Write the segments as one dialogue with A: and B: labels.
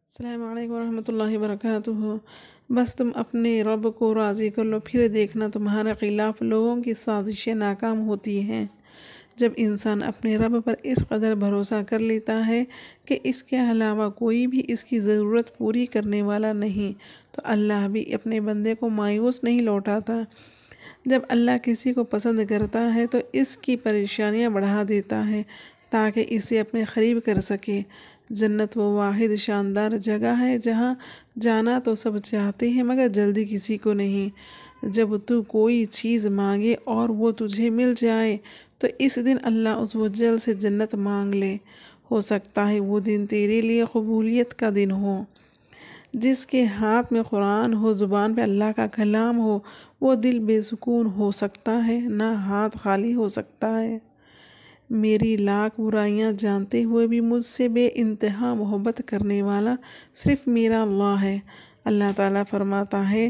A: السلام علیکم ورحمۃ اللہ وبرکاتہ۔ بس تم اپنے رب کو راضی کر لو، پھر دیکھنا تمہارے خلاف لوگوں کی سازشیں ناکام ہوتی ہیں۔ جب انسان اپنے رب پر اس قدر بھروسہ کر لیتا ہے کہ اس کے علاوہ کوئی بھی اس کی ضرورت پوری کرنے والا نہیں، تو اللہ بھی اپنے بندے کو مایوس نہیں لوٹاتا۔ جب اللہ کسی کو پسند کرتا ہے تو اس کی پریشانیاں بڑھا دیتا ہے تاکہ اسے اپنے قریب کر سکے۔ جنت وہ واحد شاندار جگہ ہے جہاں جانا تو سب چاہتے ہیں مگر جلدی کسی کو نہیں۔ جب تو کوئی چیز مانگے اور وہ تجھے مل جائے تو اس دن اللہ عز و جل سے جنت مانگ لے۔ ہو سکتا ہے وہ دن تیرے لیے قبولیت کا دن ہو۔ جس کے ہاتھ میں قرآن ہو، زبان پہ اللہ کا کلام ہو، وہ دل بے سکون ہو سکتا ہے، نہ ہاتھ خالی ہو سکتا ہے۔ میری لاکھ برائیاں جانتے ہوئے بھی مجھ سے بے انتہا محبت کرنے والا صرف میرا اللہ ہے۔ اللہ تعالیٰ فرماتا ہے،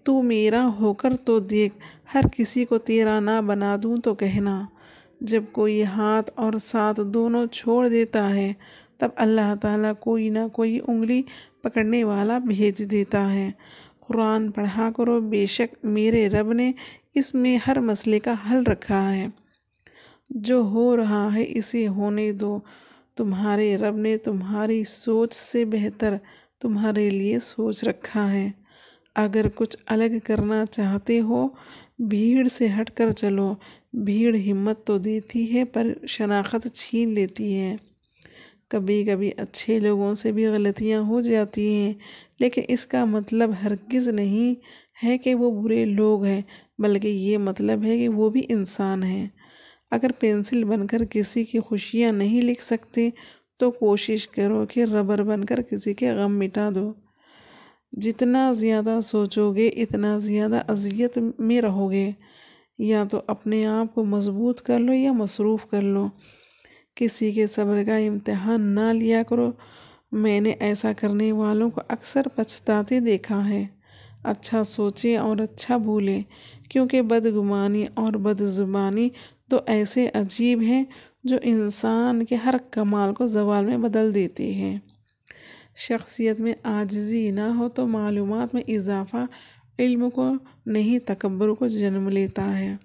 A: تو میرا ہو کر تو دیکھ، ہر کسی کو تیرا نہ بنا دوں تو کہنا۔ جب کوئی ہاتھ اور ساتھ دونوں چھوڑ دیتا ہے تب اللہ تعالیٰ کوئی نہ کوئی انگلی پکڑنے والا بھیج دیتا ہے۔ قرآن پڑھا کرو، بے شک میرے رب نے اس میں ہر مسئلے کا حل رکھا ہے۔ جو ہو رہا ہے اسے ہونے دو، تمہارے رب نے تمہاری سوچ سے بہتر تمہارے لیے سوچ رکھا ہے۔ اگر کچھ الگ کرنا چاہتے ہو، بھیڑ سے ہٹ کر چلو۔ بھیڑ ہمت تو دیتی ہے پر شناخت چھین لیتی ہے۔ کبھی کبھی اچھے لوگوں سے بھی غلطیاں ہو جاتی ہیں، لیکن اس کا مطلب ہرگز نہیں ہے کہ وہ برے لوگ ہیں، بلکہ یہ مطلب ہے کہ وہ بھی انسان ہیں۔ اگر پینسل بن کر کسی کی خوشیاں نہیں لکھ سکتے تو کوشش کرو کہ ربر بن کر کسی کے غم مٹا دو۔ جتنا زیادہ سوچو گے اتنا زیادہ اذیت میں رہو گے۔ یا تو اپنے آپ کو مضبوط کر لو یا مصروف کر لو۔ کسی کے صبر کا امتحان نہ لیا کرو، میں نے ایسا کرنے والوں کو اکثر پچھتاتے دیکھا ہے۔ اچھا سوچیں اور اچھا بھولیں، کیونکہ بدگمانی اور بدزبانی تو ایسے عجیب ہیں جو انسان کے ہر کمال کو زوال میں بدل دیتے ہیں۔ شخصیت میں عاجزی نہ ہو تو معلومات میں اضافہ علم کو نہیں تکبر کو جنم لیتا ہے۔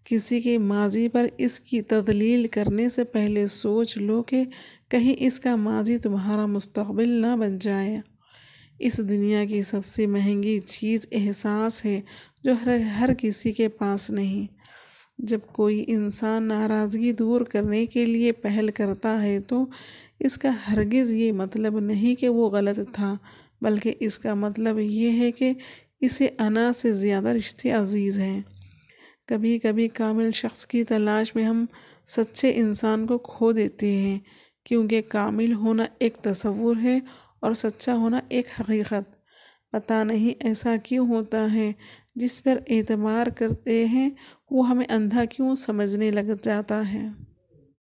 A: کسی کے ماضی پر اس کی تدلیل کرنے سے پہلے سوچ لو کہ کہیں اس کا ماضی تمہارا مستقبل نہ بن جائے۔ اس دنیا کی سب سے مہنگی چیز احساس ہے جو ہر کسی کے پاس نہیں۔ جب کوئی انسان ناراضگی دور کرنے کے لیے پہل کرتا ہے تو اس کا ہرگز یہ مطلب نہیں کہ وہ غلط تھا، بلکہ اس کا مطلب یہ ہے کہ اسے انا سے زیادہ رشتے عزیز ہیں۔ کبھی کبھی کامل شخص کی تلاش میں ہم سچے انسان کو کھو دیتے ہیں، کیونکہ کامل ہونا ایک تصور ہے اور سچا ہونا ایک حقیقت۔ پتہ نہیں ایسا کیوں ہوتا ہے، جس پر اعتبار کرتے ہیں وہ ہمیں اندھا کیوں سمجھنے لگ جاتا ہے۔